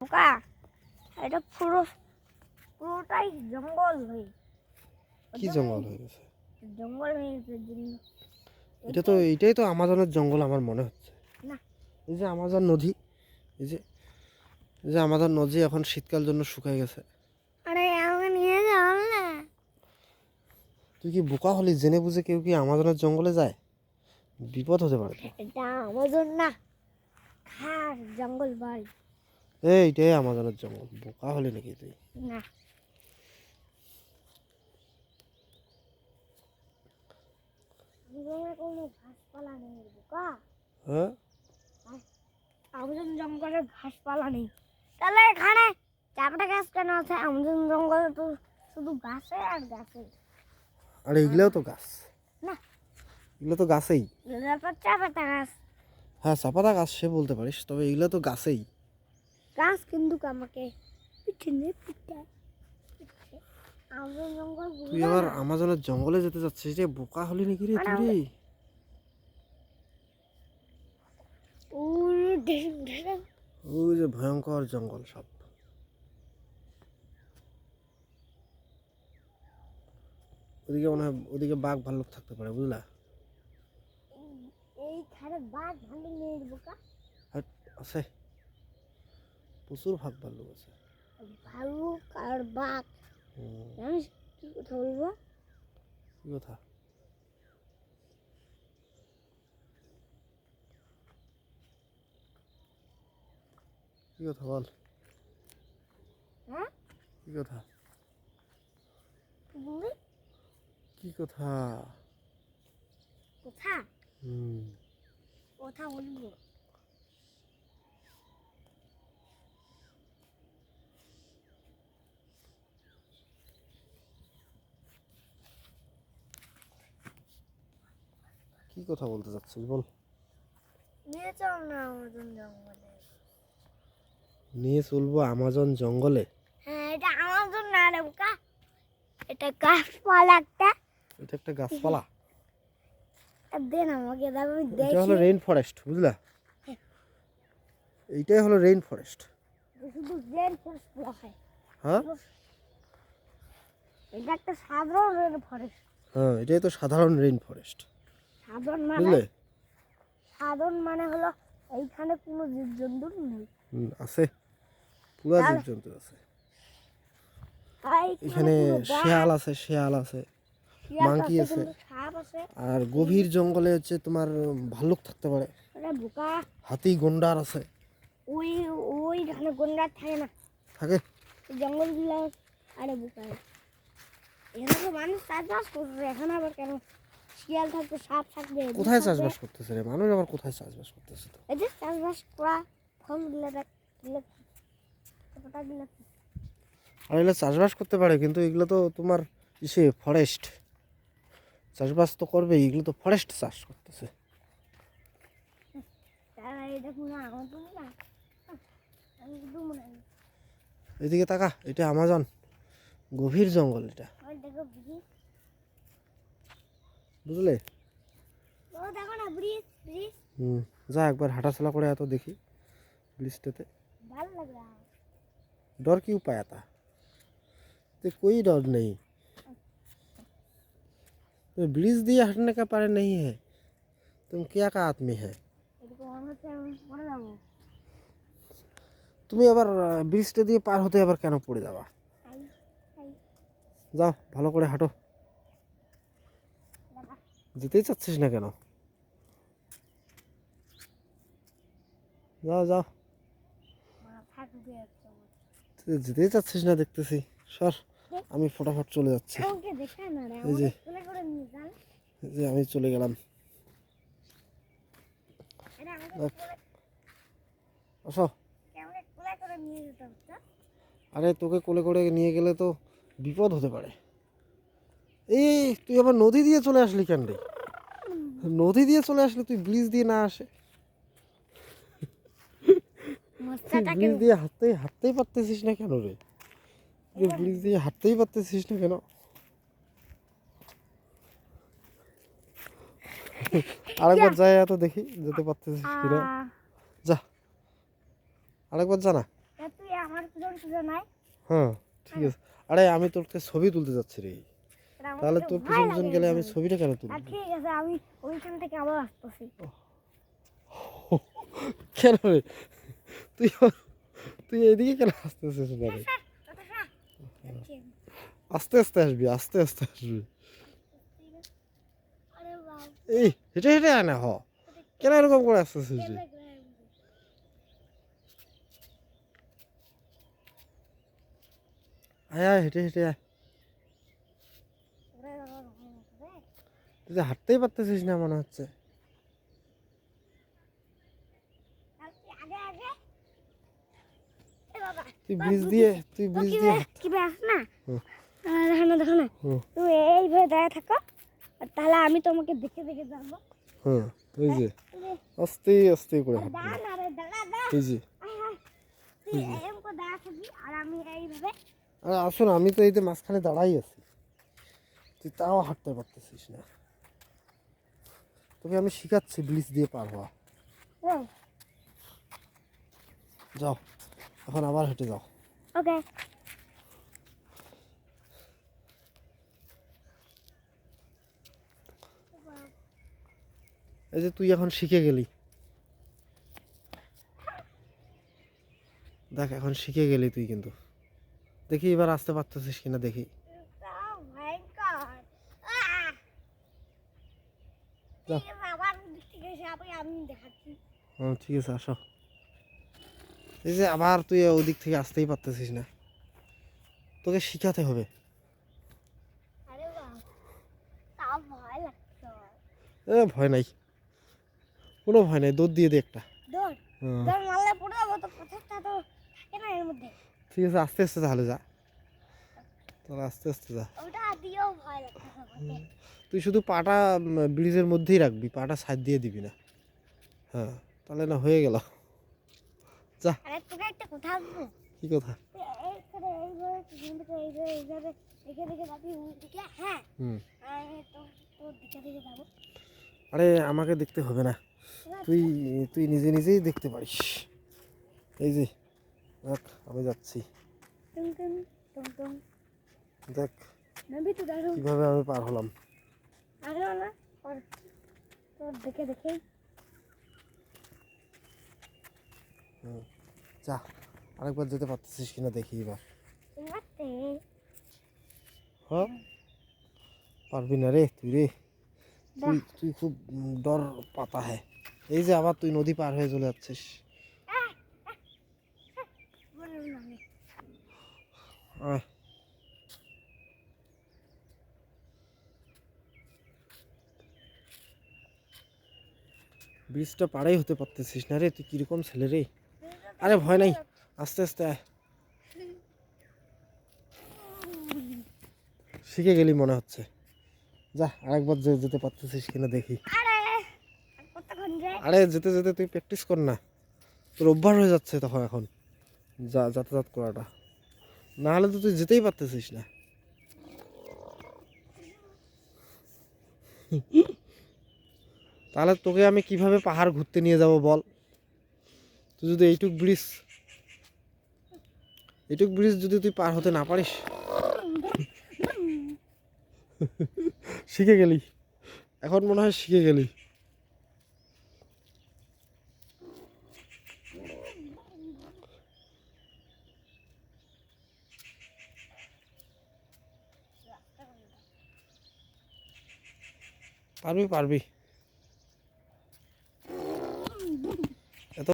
বোকা এটা পুরোটাই জঙ্গল হয়ে কি জঙ্গল হয়ে গেছে? জঙ্গল হয়ে গেছে এটাই তো আমাজনের জঙ্গল আমার মনে হচ্ছে। না, এই যে আমাজন নদী, এই যে আমাজন নদী এখন শীতকাল জন্য শুকিয়ে গেছে। আরে আমাকে নিয়ে যাও না। তুই কি বোকা হলি? জেনে বুঝে কেউ কি আমাজনের জঙ্গলে যায়? বিপদ হতে পারে তো। এটা আমাজন না, খাস জঙ্গল ভাই। এইটাই আমাজনের জঙ্গল। বোকা হলি নাকি তুই? না, আমাজনে কোনো ঘাসপালা নেই বোকা। হ্যাঁ, আমাজন জঙ্গলে ঘাসপালা নেই। তাহলে এখানে চাপটা গাছ কেন আছে? আমাজন জঙ্গলে তো শুধু গাছে আর গাছে। আর এগুলোও তো গাছ। না, এগুলো তো গাছেই। তারপর চাপাতা গাছ। হ্যাঁ, চাপাতা গাছ সে বলতে পারিস, তবে এগুলো তো গাছেই। গাছ কিন্তু আমাকে পিছনে পিটায়। আমাজন জঙ্গল তুই আবার আমাজনের জঙ্গলে যেতে চাচ্ছিস রে? বোকা হলি নাকি রে তুই রে? ওই যে ভয়ঙ্কর জঙ্গল সব। ওদিকে মনে হয় ওদিকে বাঘ ভাল্লুক থাকতে পারে, বুঝলা? এইখানে বাঘ ভাল্লুক নেই বোকা। আর আছে, প্রচুর ভাল্লুক আছে। ভাল্লুক আর বাঘ, জানিস কি কথা বলবো? কি কথা? কি কথা বল? হ্যাঁ, কি কথা? বলি কি কথা? কথা হুম, কথা বলবো। কি কথা বলতে চাচ্ছিস বল? নিয়ে চল না আমাজন জঙ্গলে। নিয়ে চলবো আমাজন জঙ্গলে? হ্যাঁ, এটা আমাজন না রে বোকা, এটা গাছপালা একটা। এটা একটা গাছপালা? দেন আমাকে, আমি এটা দেখি। হলো রেইন ফরেস্ট, বুঝলা? এইটাই হলো রেইন ফরেস্ট। শুধু রেন ফরেস্ট বলা হয়। হ্যাঁ, এটা একটা সাধারণ রেন ফরেস্ট। হ্যাঁ, এটাই তো সাধারণ রেইন ফরেস্ট, সাধারণ মানে, বুঝলে? সাধারণ মানে হলো এইখানে কোনো জীবজন্তু নেই। আছে, পুরা জীবজন্তু আছে। এখানে শিয়াল আছে, মাংকি আছে। সাপ আছে। আর গভীর জঙ্গলে হচ্ছে তোমার ভাল্লুক থাকতে পারে, বোকা, হাতি গন্ডার আছে। ওই ওইখানে গন্ডার থাকে না, থাকে জঙ্গলগুলো। আরে বোকা, এখানে তো মানুষ চাষবাস করছে, এখানে আবার কেন শিয়াল থাকবে, সাপ থাকবে? কোথায় চাষবাস করতেছে রে মানুষ? আবার কোথায় চাষবাস করতেছে? তো এই যে চাষবাস করা ফলগুলো আর এগুলো চাষবাস করতে পারে, কিন্তু এগুলো তো তোমার ইসে ফরেস্ট। চাষবাস তো করবে, এগুলো তো ফরেস্ট চাষ করতেছে। এটা কোনো আমাজন না, আমি শুধু মনে হয়। এদিকে তাকা, এটা আমাজন গভীর জঙ্গল এটা, দেখো ব্রিজ, বুঝলে? ও দেখো না ব্রিজ ব্রিজ, যা একবার হাঁটাচলা করে এত দেখি ব্রিজটাতে। ভালো লাগ रहा है। डर क्यों पाया था? तो कोई डर नहीं, तो ब्रिज दिए हटने का पार नहीं है। तुम क्या का आदमी है? তুমি আবার ব্রিজটা দিয়ে পার হতে আবার কেন পড়ে যাবা? যাও, ভালো করে হাঁটো। যেতেই চাচ্ছিস না কেন? যাও যাও, তুই যেতেই চাচ্ছিস না দেখতেছি। সর, আমি ফটাফট চলে যাচ্ছি। এই যে আমি চলে গেলাম। আসো। আরে তোকে কোলে করে নিয়ে গেলে তো বিপদ হতে পারে। এই তুই আবার নদী দিয়ে চলে আসলি কেন রে? নদী দিয়ে চলে আসলে তুই ব্রিজ দিয়ে না আসে? ব্রিজ দিয়ে হাঁটতেই পারতেছিস না কেন রে? ব্রিজ দিয়ে হাঁটতেই পারতেছিস না কেন? আরেকবার যাই এত দেখি যেতে পারতেছিস কিনা। যা, আরেকবার জানা। সোজা নাই। হ্যাঁ ঠিক আছে। আরে আমি তোকে ছবি তুলতে যাচ্ছি রে, এটা আমার তাহলে কাছে তোর ভয় পিছন পিছন লাগে গেলে আমি এইভাবে। ছবিটা কেন তুলবো? ঠিক আছে, আমি ওইখান থেকে আবার আসতেছি। কেন রে, তুই তুই এদিকে কেন আসতেছিস না রে? আস্তে আস্তে আসবি, আস্তে আস্তে আসবি। আরে বাবা, এই হেঁটে হেঁটে আয় না, কেন এরকম করে আসতেছিস রে? আয় আয়, হেঁটে হেঁটে আয়। তুই যে হাঁটতেই পারতেছিস না মনে হচ্ছে। আগে আগে এ বাবা, তুই ব্রিজ দিয়ে কি বে আস না। হুম। দেখো না, দেখো না, হুম। তুমি এইভাবে দাঁড়িয়ে থাকো, আর তাহলে আমি তোমাকে দেখে দেখে যাবো। হ্যাঁ ওই যে তুমি আস্তে আস্তে করে আরে হাঁটবি। দাঁড়া না রে, দাঁড়া দাঁড়া। এই যে আয়, আয়। তুই এরকম করে দাঁড়া থাকবি আর আমি এইভাবে। আরে আসুন, আমি তো এই যে মাঝখানে দাঁড়াই আছি, তুই তাও হাঁটতে পারতেছিস না। তোকে আমি শিখাচ্ছি ব্রিজ দিয়ে পার হওয়া। যাও, এখন আবার হেঁটে যাও। ওকে। এই যে তুই এখন শিখে গেলি, দেখ এখন শিখে গেলি তুই, কিন্তু দেখি এবার আসতে পারতেছিস কিনা দেখি। ভয়ঙ্কর। আহ! যা। ঠিক আছে, আবার দিক থেকে এসে আমি দেখাচ্ছি। ঠিক আছে আসো। এই যে আবার তুই ওদিক থেকে আসতেই পারতেছিস না, তোকে শিখাতে হবে। আরে বাবা, তাও ভয় লাগছে। ভয় নাই, কোনো ভয় নাই, দৌড় দিয়ে দে একটা। দৌড় হুম, দৌড় মারলে পড়ে যাবো তো, প্রত্যেকটা তো থাকে না এর মধ্যে। ঠিক আছে আস্তে আস্তে তাহলে যা, তাহলে আস্তে আস্তে যা। ওটা দিয়েও ভয় লাগছে আমাকে। তুই শুধু পাটা ব্রিজের মধ্যেই রাখবি, পাটা সাইড দিয়ে দিবি না। হ্যাঁ, তাহলে না হয়ে গেল। যা। আরে তোকে একটা কথা বলবো। কি কথা? তুই এইখানে এইভাবে পিছন থেকে এইভাবে দেখে দেখে যাবি ওই দিকে, হ্যাঁ? হুম। আর তোর দিকে দিকে যাবো। আরে আমাকে দেখতে হবে না, ঠিক আছে? তুই তুই নিজে নিজেই দেখতে পারিস। এই যে দেখ আমি যাচ্ছি, টুম টুম টুম টুম। দেখ নবী তো দাঁড়ো। কিভাবে আমি পার হলাম। আরে না, আর তোর দেখে দেখেই। যা, আরেকবার যেতে পারতেছিস কিনা দেখি এবার। মারতে। হ্যাঁ, পারবি না রে তুই রে, তুই তুই খুব ডর পাতা হ্যাঁ। এই যে আবার তুই নদী পার হয়ে চলে যাচ্ছিস। বললাম না আমি। আয়। ব্রিজটা পাড়েই হতে পারতেছিস না রে, তুই কিরকম ছেলে রে। আরে ভয় নাই, আস্তে আস্তে আয়। শিখে গেলি মনে হচ্ছে, যা আরেকবার যেতে পারতেছিস কিনা দেখি। আরে আর কতক্ষণ যে? আরে যেতে যেতে তুই প্র্যাকটিস কর না, তোর অভ্যাস হয়ে যাচ্ছে তখন এখন যাতায়াত করাটা, না হলে তো তুই যেতেই পারতেছিস না। তাহলে তোকে আমি কিভাবে পাহাড় ঘুরতে নিয়ে যাব বল? তুই যদি এইটুক ব্রিজ যদি তুই পার হতে না পারিস। শিখে গেলি, এখন মনে হয় শিখে গেলি। পারবি পারবি।